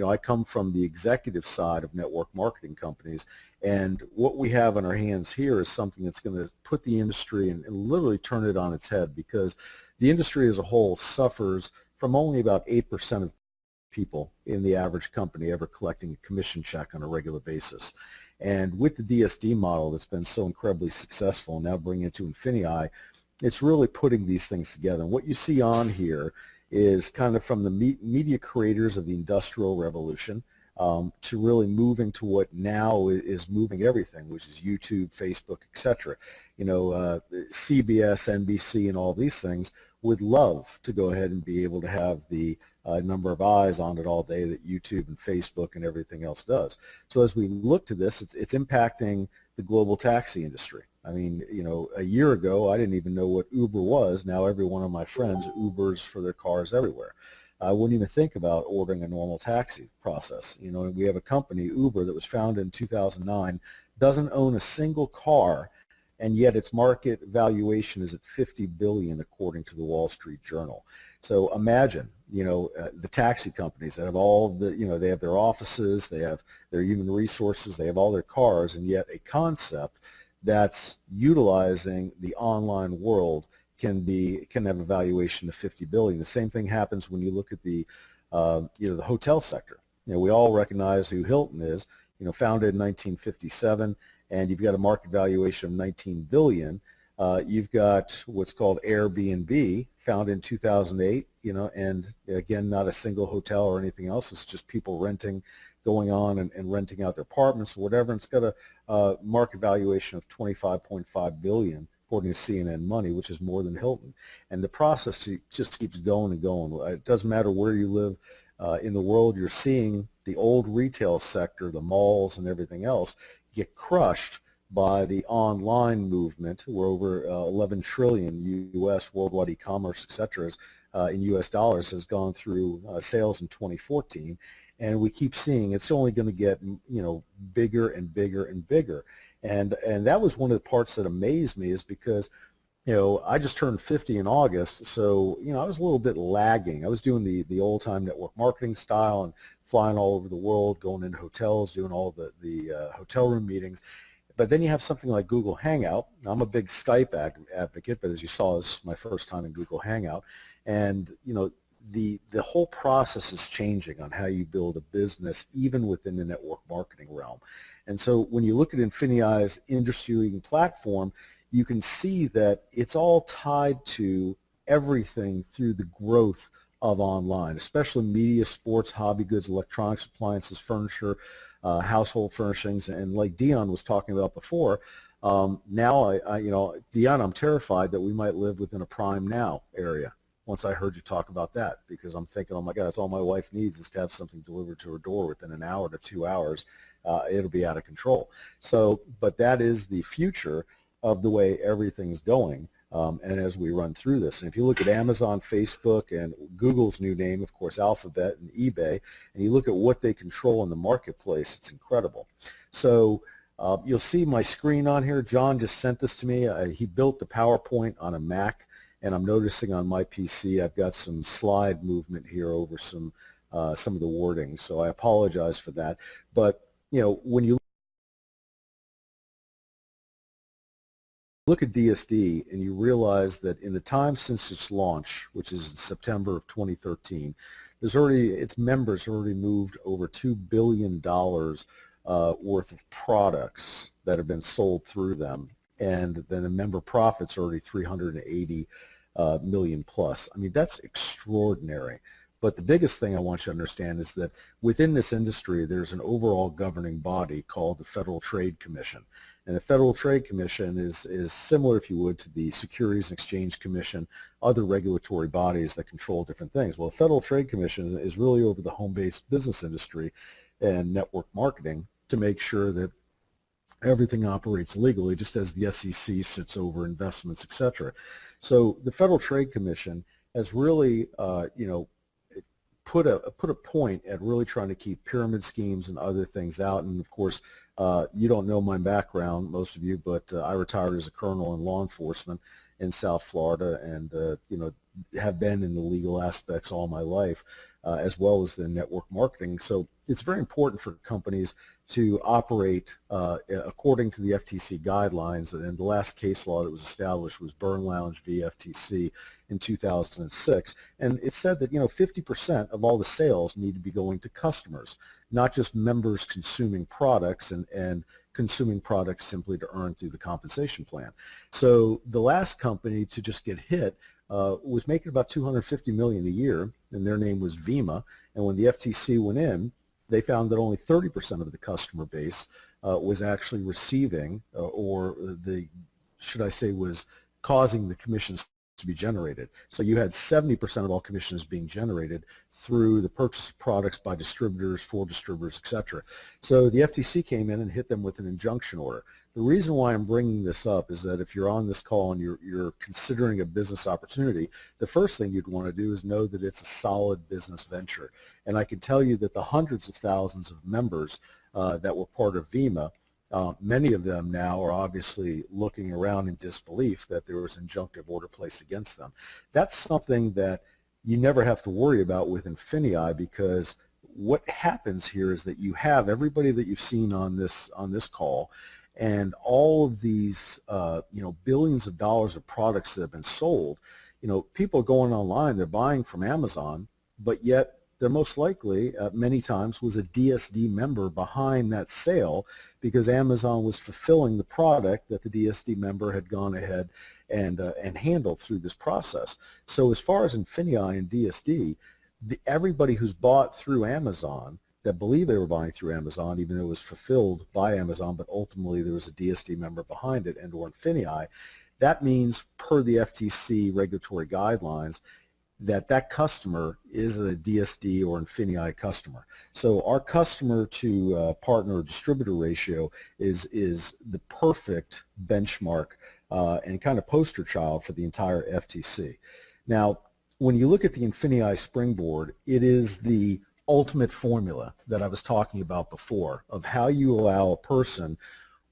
I come from the executive side of network marketing companies, and what we have on our hands here is something that's going to put the industry and literally turn it on its head, because the industry as a whole suffers from only about 8% of people in the average company ever collecting a commission check on a regular basis. And with the DSD model that's been so incredibly successful, now bringing it to INFINii, it's really putting these things together. And what you see on here is kind of from the media creators of the Industrial Revolution to really moving to what now is moving everything, which is YouTube, Facebook, etc. CBS, NBC, and all these things would love to go ahead and be able to have the number of eyes on it all day that YouTube and Facebook and everything else does. So as we look to this, it's impacting the global taxi industry. I mean, a year ago, I didn't even know what Uber was. Now every one of my friends Ubers for their cars everywhere. I wouldn't even think about ordering a normal taxi process. We have a company, Uber, that was founded in 2009, doesn't own a single car, and yet its market valuation is at $50 billion according to the Wall Street Journal. So imagine, the taxi companies that have all the, they have their offices, they have their human resources, they have all their cars, and yet a concept that's utilizing the online world can have a valuation of $50 billion. The same thing happens when you look at the the hotel sector. We all recognize who Hilton is. Founded in 1957, and you've got a market valuation of $19 billion. You've got what's called Airbnb, founded in 2008. And again, not a single hotel or anything else. It's just people going on and renting out their apartments or whatever. And it's got a market valuation of $25.5 billion, according to CNN Money, which is more than Hilton. And the process just keeps going and going. It doesn't matter where you live in the world. You're seeing the old retail sector, the malls and everything else, get crushed by the online movement, where over 11 trillion U.S. worldwide e-commerce, et cetera, in U.S. dollars has gone through sales in 2014. And we keep seeing it's only going to get bigger and bigger and bigger. And that was one of the parts that amazed me, is because I just turned 50 in August, so I was a little bit lagging. I was doing the old-time network marketing style and flying all over the world, going into hotels, doing all the hotel room meetings. But then you have something like Google Hangout. I'm a big Skype advocate, but as you saw, this is my first time in Google Hangout. And the whole process is changing on how you build a business, even within the network marketing realm. And so when you look at INFINIi's industry-leading platform, you can see that it's all tied to everything through the growth of online, especially media, sports, hobby goods, electronics, appliances, furniture, household furnishings, and like Dion was talking about before, now Dion, I'm terrified that we might live within a Prime Now area. Once I heard you talk about that, because I'm thinking, oh my God, that's all my wife needs is to have something delivered to her door within an hour to 2 hours. It'll be out of control. So, but that is the future of the way everything's going. And as we run through this, and if you look at Amazon, Facebook, and Google's new name, of course, Alphabet and eBay, and you look at what they control in the marketplace, it's incredible. So you'll see my screen on here. John just sent this to me. He built the PowerPoint on a Mac, and I'm noticing on my PC I've got some slide movement here over some of the wording, so I apologize for that. But when you look at DSD and you realize that in the time since its launch, which is in September of 2013, its members have already moved over $2 billion worth of products that have been sold through them, and then the member profits are already 380 million plus. I mean, that's extraordinary. But the biggest thing I want you to understand is that within this industry, there's an overall governing body called the Federal Trade Commission. And the Federal Trade Commission is similar, if you would, to the Securities and Exchange Commission, other regulatory bodies that control different things. Well, the Federal Trade Commission is really over the home-based business industry and network marketing to make sure that everything operates legally, just as the SEC sits over investments, et cetera. So the Federal Trade Commission has really, put a point at really trying to keep pyramid schemes and other things out. And of course, you don't know my background, most of you, but I retired as a colonel in law enforcement, in South Florida, and you know, have been in the legal aspects all my life, as well as the network marketing. So it's very important for companies to operate according to the FTC guidelines, and the last case law that was established was Burn Lounge v. FTC in 2006, and it said that, you know, 50% of all the sales need to be going to customers, not just members consuming products and consuming products simply to earn through the compensation plan. So the last company to just get hit was making about $250 million a year, and their name was Vima. And when the FTC went in, they found that only 30% of the customer base was actually receiving, or the, should I say, was causing the commissions to be generated. So you had 70% of all commissions being generated through the purchase of products by distributors, for distributors, etc. So the FTC came in and hit them with an injunction order. The reason why I'm bringing this up is that if you're on this call and you're considering a business opportunity, the first thing you'd want to do is know that it's a solid business venture. And I can tell you that the hundreds of thousands of members that were part of Vima, many of them now are obviously looking around in disbelief that there was an injunctive order placed against them. That's something that you never have to worry about with INFINii, because what happens here is that you have everybody that you've seen on this call, and all of these you know, billions of dollars of products that have been sold. You know, people are going online, they're buying from Amazon, but yet there most likely, many times, was a DSD member behind that sale, because Amazon was fulfilling the product that the DSD member had gone ahead and handled through this process. So as far as INFINii and DSD, everybody who's bought through Amazon, that believed they were buying through Amazon, even though it was fulfilled by Amazon, but ultimately there was a DSD member behind it, and or INFINii, that means, per the FTC regulatory guidelines, that customer is a DSD or INFINii customer. So our customer to partner or distributor ratio is the perfect benchmark and kind of poster child for the entire FTC. Now, when you look at the INFINii Springboard, it is the ultimate formula that I was talking about before, of how you allow a person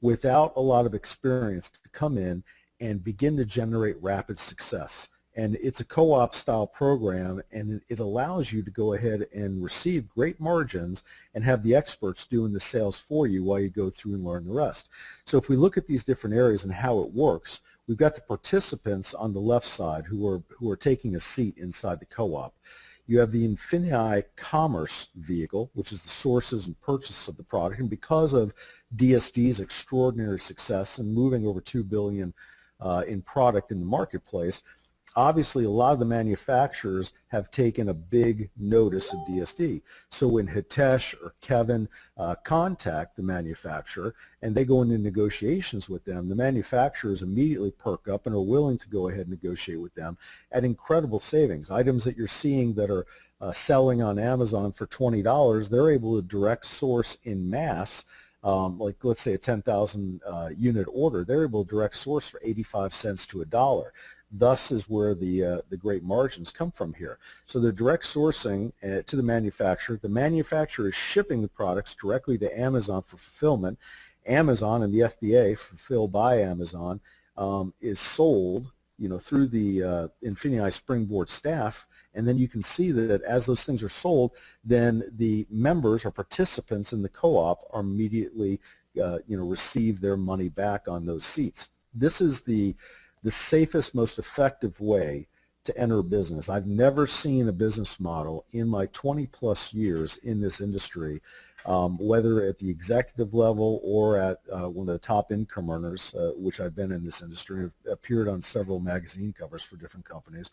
without a lot of experience to come in and begin to generate rapid success. And it's a co-op style program, and it allows you to go ahead and receive great margins and have the experts doing the sales for you while you go through and learn the rest. So if we look at these different areas and how it works, we've got the participants on the left side who are taking a seat inside the co-op. You have the INFINii commerce vehicle, which is the sources and purchase of the product, and because of DSD's extraordinary success and moving over $2 billion in product in the marketplace, obviously a lot of the manufacturers have taken a big notice of DSD. So when Hitesh or Kevin contact the manufacturer and they go into negotiations with them, the manufacturers immediately perk up and are willing to go ahead and negotiate with them at incredible savings. Items that you're seeing that are selling on Amazon for $20, they're able to direct source in mass. Like let's say a 10,000 unit order, they're able to direct source for 85 cents to $1. Thus is where the great margins come from here. So they're direct sourcing to the manufacturer. The manufacturer is shipping the products directly to Amazon for fulfillment. Amazon and the FBA, fulfilled by Amazon, is sold, you know, through the INFINii Springboard staff. And then you can see that as those things are sold, then the members or participants in the co-op are immediately, you know, receive their money back on those seats. This is the safest, most effective way to enter a business. I've never seen a business model in my 20-plus years in this industry, whether at the executive level or at one of the top income earners, which I've been in this industry. I've appeared on several magazine covers for different companies.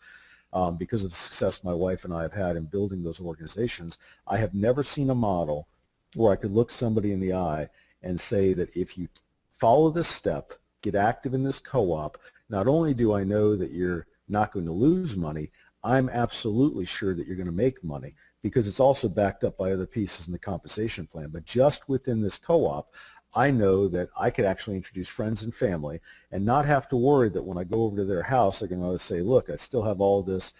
Because of the success my wife and I have had in building those organizations, I have never seen a model where I could look somebody in the eye and say that if you follow this step, get active in this co-op, not only do I know that you're not going to lose money, I'm absolutely sure that you're going to make money, because it's also backed up by other pieces in the compensation plan. But just within this co-op, I know that I could actually introduce friends and family and not have to worry that when I go over to their house, they're going to say, look, I still have all this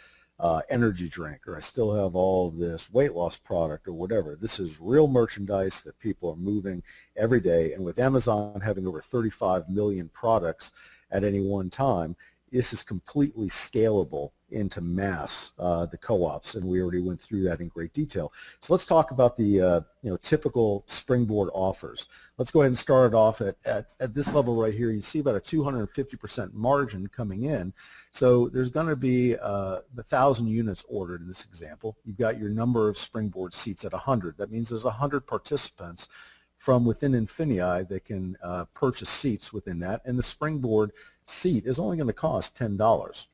energy drink, or I still have all this weight loss product, or whatever. This is real merchandise that people are moving every day. And with Amazon having over 35 million products at any one time, this is completely scalable into mass, the co-ops, and we already went through that in great detail. So let's talk about the typical Springboard offers. Let's go ahead and start it off at this level right here. You see about a 250% margin coming in. So there's going to be 1,000 units ordered in this example. You've got your number of Springboard seats at 100. That means there's 100 participants from within INFINii that can purchase seats within that, and the Springboard seat is only going to cost $10.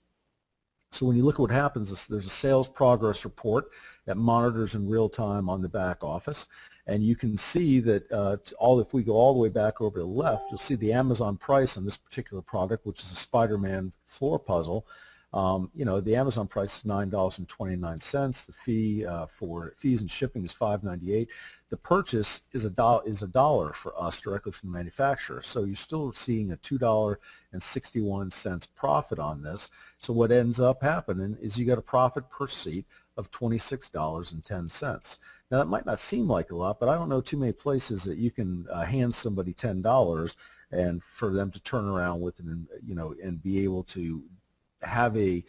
So when you look at what happens, there's a sales progress report that monitors in real time on the back office, and you can see that if we go all the way back over to the left, you'll see the Amazon price on this particular product, which is a Spider-Man floor puzzle. The Amazon price is $9.29. The fee for fees and shipping is $5.98. The purchase is $1 for us directly from the manufacturer. So you're still seeing a $2.61 profit on this. So what ends up happening is you get a profit per seat of $26.10. Now that might not seem like a lot, but I don't know too many places that you can hand somebody $10 and for them to turn around with it and be able to have a,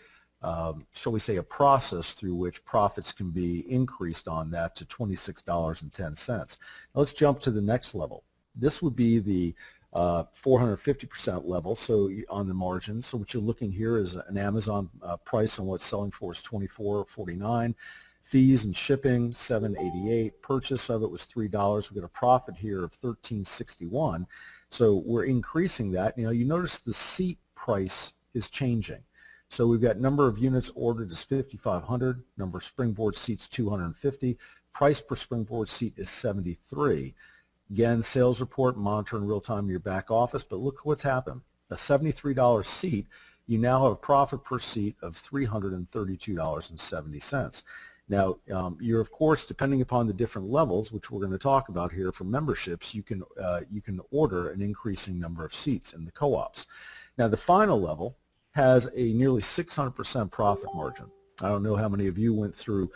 shall we say, a process through which profits can be increased on that to $26.10. Now let's jump to the next level. This would be the 450% level, so on the margin. So what you're looking here is an Amazon price on what's selling for is $24.49. Fees and shipping $7.88. Purchase of it was $3. We get a profit here of $13.61. So we're increasing that. You notice the seat price is changing. So we've got number of units ordered is 5,500, number of Springboard seats 250, price per Springboard seat is 73. Again, sales report, monitor in real time in your back office, but look what's happened. A $73 seat, you now have a profit per seat of $332.70. Now, you're of course, depending upon the different levels, which we're going to talk about here for memberships, you can order an increasing number of seats in the co-ops. Now, the final level has a nearly 600% profit margin. I don't know how many of you went through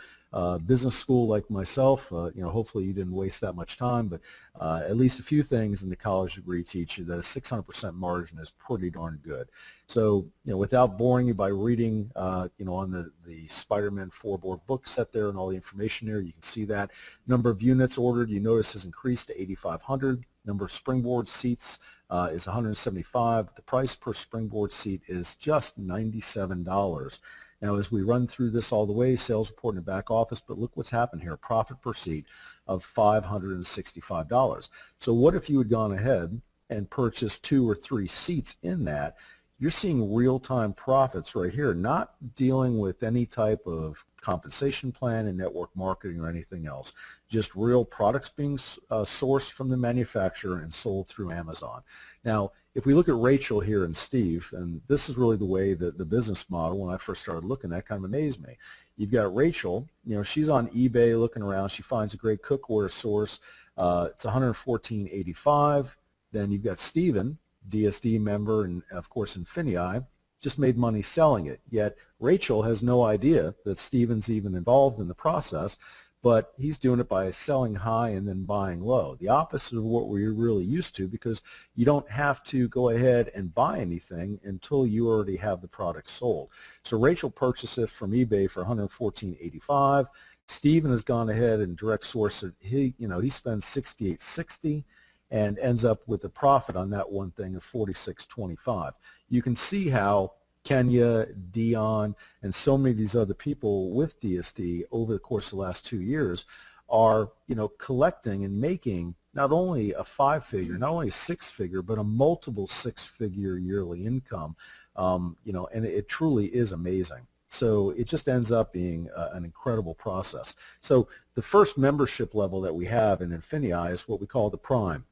business school like myself. Hopefully you didn't waste that much time, but at least a few things in the college degree teach you that a 600% margin is pretty darn good. So, without boring you by reading, on the Spider-Man 4-board book set there and all the information there, you can see that number of units ordered, you notice, has increased to 8,500. Number of Springboard seats is 175. The price per Springboard seat is just $97. Now, as we run through this all the way, sales report in the back office, but look what's happened here, profit per seat of $565. So what if you had gone ahead and purchased 2 or 3 seats in that? You're seeing real-time profits right here, not dealing with any type of compensation plan and network marketing or anything else, just real products being sourced from the manufacturer and sold through Amazon. Now, if we look at Rachel here and Steve, and this is really the way that the business model, when I first started looking at, kind of amazed me. You've got Rachel, she's on eBay looking around, she finds a great cookware source, it's $114.85. Then you've got Steven, DSD member, and of course INFINii, just made money selling it. Yet Rachel has no idea that Steven's even involved in the process, but he's doing it by selling high and then buying low. The opposite of what we're really used to, because you don't have to go ahead and buy anything until you already have the product sold. So Rachel purchased it from eBay for $114.85. Steven has gone ahead and direct sourced it. He spends $68.60. and ends up with a profit on that one thing of $46.25. You can see how Kenya, Dion, and so many of these other people with DSD over the course of the last 2 years are, collecting and making not only a 5-figure, not only a 6-figure, but a multiple 6-figure yearly income, and it truly is amazing. So it just ends up being an incredible process. So the first membership level that we have in INFINii is what we call the Prime.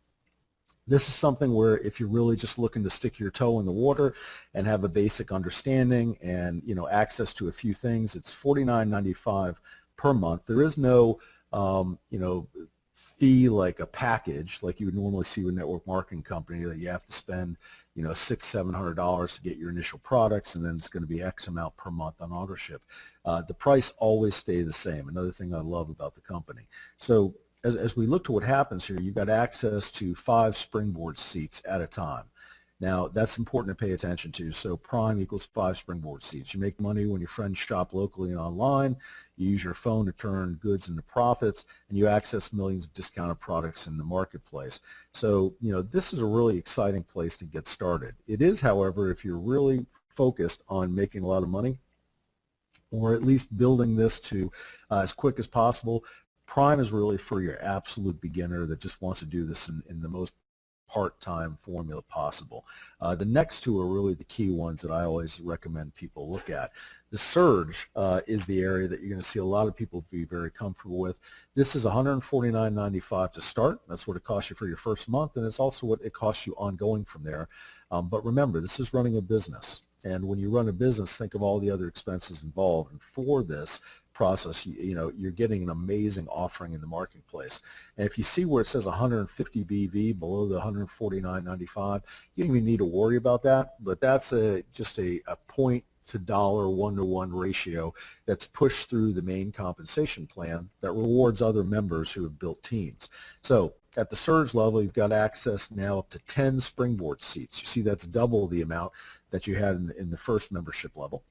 This is something where if you're really just looking to stick your toe in the water and have a basic understanding and access to a few things, it's $49.95 per month. There is no fee like a package like you would normally see with a network marketing company that you have to spend $600-700 to get your initial products, and then it's going to be X amount per month on authorship. The price always stays the same. Another thing I love about the company. So as we look to what happens here, you've got access to 5 Springboard seats at a time. Now, that's important to pay attention to. So Prime equals 5 springboard seats. You make money when your friends shop locally and online. You use your phone to turn goods into profits, and you access millions of discounted products in the marketplace. So, this is a really exciting place to get started. It is, however, if you're really focused on making a lot of money, or at least building this to as quick as possible, Prime is really for your absolute beginner that just wants to do this in the most part-time formula possible. The next two are really the key ones that I always recommend people look at. The Surge is the area that you're going to see a lot of people be very comfortable with. This is $149.95 to start. That's what it costs you for your first month, and it's also what it costs you ongoing from there. But remember, this is running a business. And when you run a business, think of all the other expenses involved. And for this process, you're getting an amazing offering in the marketplace. And if you see where it says 150 BV below the 149.95, you don't even need to worry about that. But that's just a point to dollar one-to-one ratio that's pushed through the main compensation plan that rewards other members who have built teams. So at the Surge level, you've got access now up to 10 springboard seats. You see that's double the amount that you had in the first membership level.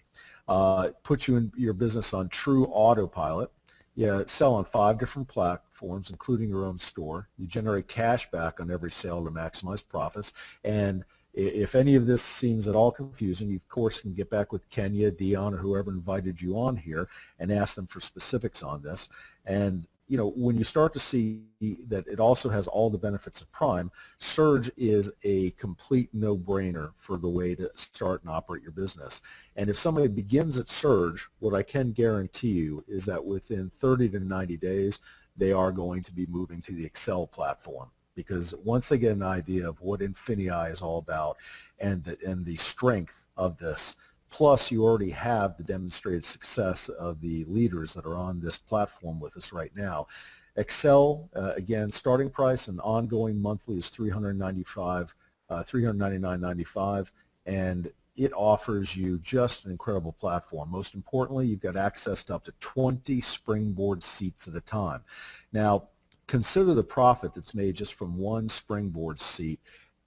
Puts you in your business on true autopilot. You sell on 5 different platforms, including your own store. You generate cash back on every sale to maximize profits. And if any of this seems at all confusing, you of course can get back with Kenya, Dion, or whoever invited you on here and ask them for specifics on this. And when you start to see that it also has all the benefits of Prime, Surge is a complete no-brainer for the way to start and operate your business. And if somebody begins at Surge, what I can guarantee you is that within 30 to 90 days, they are going to be moving to the Excel platform. Because once they get an idea of what INFINii is all about and the strength of this, plus you already have the demonstrated success of the leaders that are on this platform with us right now. Excel, again, starting price and ongoing monthly is $399.95, and it offers you just an incredible platform. Most importantly, you've got access to up to 20 springboard seats at a time. Now, consider the profit that's made just from one springboard seat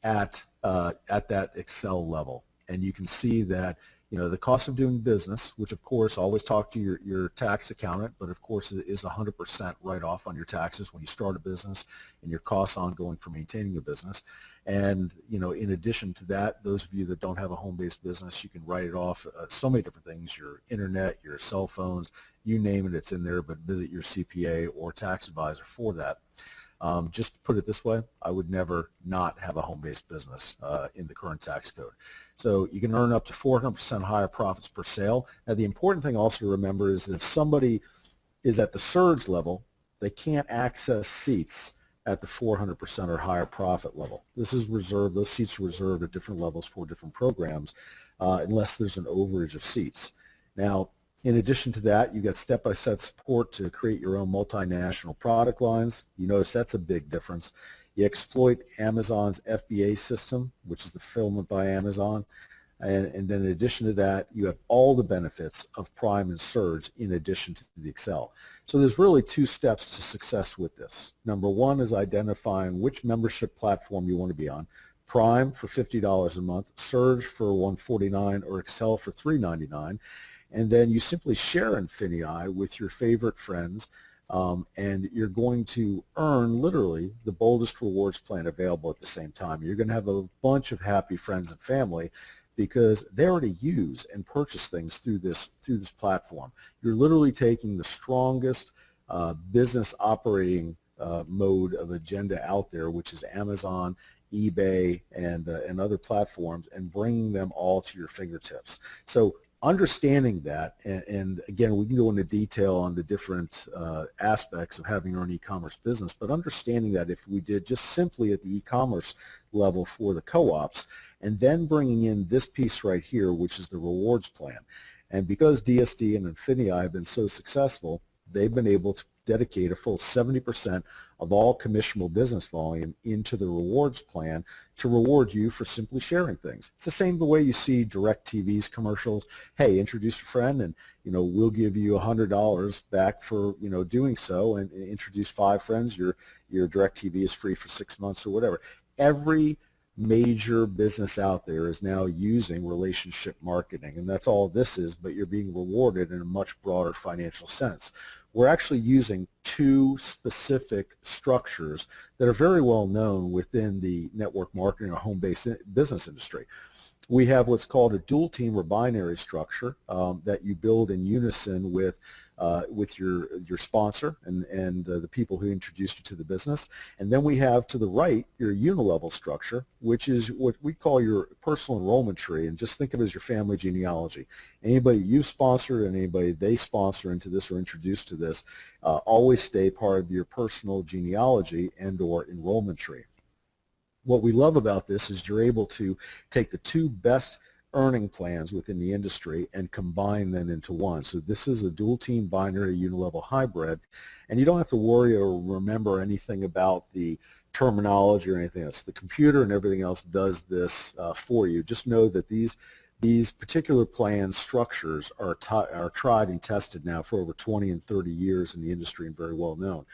at that Excel level, and you can see that the cost of doing business, which of course always talk to your tax accountant, but of course it is 100% write-off on your taxes when you start a business and your costs ongoing for maintaining a business. And in addition to that, those of you that don't have a home-based business, you can write it off so many different things, your internet, your cell phones, you name it, it's in there, but visit your CPA or tax advisor for that. Just to put it this way, I would never not have a home-based business in the current tax code. So you can earn up to 400% higher profits per sale. Now the important thing also to remember is that if somebody is at the Surge level, they can't access seats at the 400% or higher profit level. This is reserved, those seats are reserved at different levels for different programs unless there's an overage of seats. Now, in addition to that, you got step-by-step support to create your own multinational product lines. You notice that's a big difference. You exploit Amazon's FBA system, which is the fulfillment by Amazon. And then in addition to that, you have all the benefits of Prime and Surge in addition to the Excel. So there's really 2 steps to success with this. Number 1 is identifying which membership platform you want to be on. Prime for $50 a month, Surge for $149, or Excel for $399. And then you simply share INFINii with your favorite friends, and you're going to earn literally the boldest rewards plan available at the same time. You're going to have a bunch of happy friends and family because they already use and purchase things through this platform. You're literally taking the strongest business operating mode of agenda out there, which is Amazon, eBay, and other platforms, and bringing them all to your fingertips. So understanding that, and again, we can go into detail on the different aspects of having your own e-commerce business, but understanding that if we did just simply at the e-commerce level for the co-ops, and then bringing in this piece right here, which is the rewards plan. And because DSD and INFINii have been so successful, they've been able to dedicate a full 70% of all commissionable business volume into the rewards plan to reward you for simply sharing things. It's the same the way you see DirecTV's commercials. Hey, introduce a friend and we'll give you $100 back for doing so, and introduce 5 friends, your DirecTV is free for 6 months or whatever. Every major business out there is now using relationship marketing, and that's all this is, but you're being rewarded in a much broader financial sense. We're actually using two specific structures that are very well known within the network marketing or home-based business industry. We have what's called a dual team or binary structure that you build in unison with your sponsor and the people who introduced you to the business. And then we have to the right your unilevel structure, which is what we call your personal enrollment tree. And just think of it as your family genealogy. Anybody you sponsor and anybody they sponsor into this or introduced to this always stay part of your personal genealogy and or enrollment tree. What we love about this is you're able to take the two best earning plans within the industry and combine them into one. So this is a dual team binary unilevel hybrid, and you don't have to worry or remember anything about the terminology or anything else. The computer and everything else does this for you. Just know that these particular plan structures are tried and tested now for over 20 and 30 years in the industry and very well known.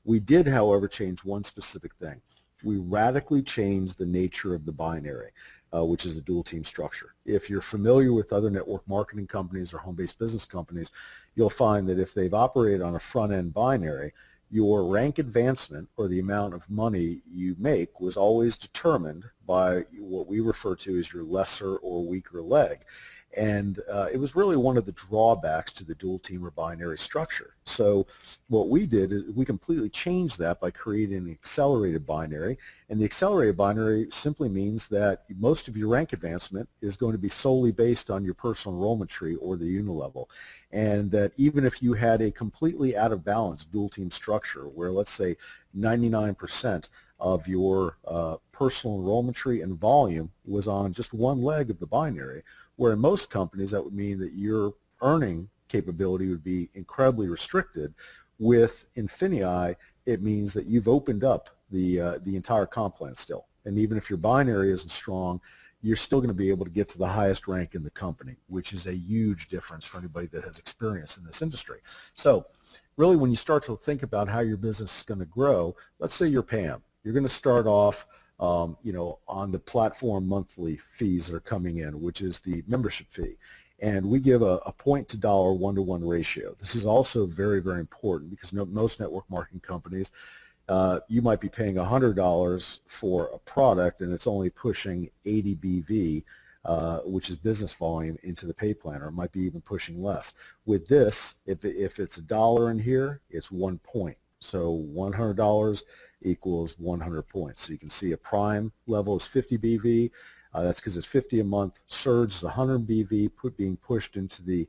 We did, however, change one specific thing. We radically changed the nature of the binary, which is the dual team structure. If you're familiar with other network marketing companies or home-based business companies, you'll find that if they've operated on a front-end binary, your rank advancement or the amount of money you make was always determined by what we refer to as your lesser or weaker leg. And it was really one of the drawbacks to the dual team or binary structure. So what we did is we completely changed that by creating an accelerated binary. And the accelerated binary simply means that most of your rank advancement is going to be solely based on your personal enrollment tree or the unilevel. And that even if you had a completely out of balance dual team structure where, let's say, 99% of your personal enrollment tree and volume was on just one leg of the binary, where in most companies that would mean that your earning capability would be incredibly restricted. With INFINii, it means that you've opened up the entire comp plan still. And even if your binary isn't strong, you're still going to be able to get to the highest rank in the company, which is a huge difference for anybody that has experience in this industry. So really when you start to think about how your business is going to grow, let's say you're Pam. You're going to start off on the platform monthly fees that are coming in, which is the membership fee. And we give a point to dollar one-to-one ratio. This is also very, very important because most network marketing companies, you might be paying $100 for a product and it's only pushing 80 BV, which is business volume, into the pay plan, or it might be even pushing less. With this, if it's $1 in here, it's 1 point. So $100 equals 100 points. So you can see a prime level is 50 BV. That's because it's 50 a month. Surge is 100 BV being pushed into the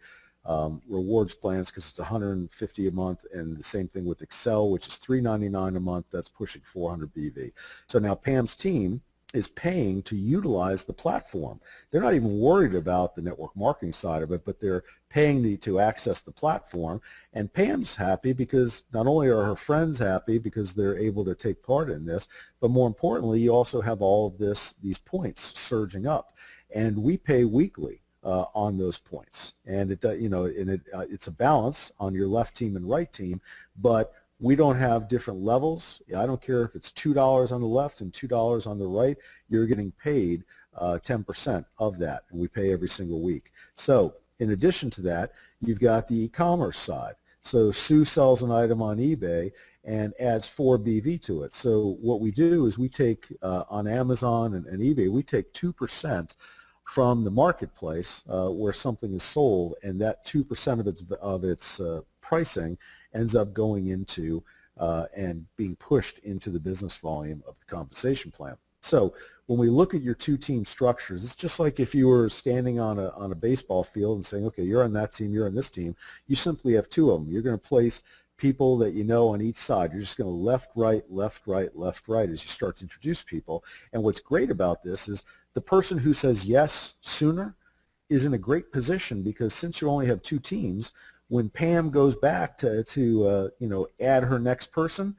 rewards plans because it's 150 a month, and the same thing with Excel, which is $399 a month. That's pushing 400 BV. So now Pam's team is paying to utilize the platform. They're not even worried about the network marketing side of it, but they're paying to access the platform. And Pam's happy because not only are her friends happy because they're able to take part in this, but more importantly, you also have all of these points surging up. And we pay weekly on those points. And it's a balance on your left team and right team, but we don't have different levels. I don't care if it's $2 on the left and $2 on the right, you're getting paid 10% of that, and we pay every single week. So in addition to that, you've got the e-commerce side. So Sue sells an item on eBay and adds 4 BV to it. So what we do is we take, on Amazon and eBay, we take 2% from the marketplace where something is sold, and that 2% of its pricing ends up going into and being pushed into the business volume of the compensation plan. So when we look at your two team structures, it's just like if you were standing on a baseball field and saying, okay, you're on that team, you're on this team. You simply have two of them. You're going to place people that you know on each side. You're just going to left, right, left, right, left, right as you start to introduce people. And what's great about this is the person who says yes sooner is in a great position, because since you only have two teams, when Pam goes back to add her next person,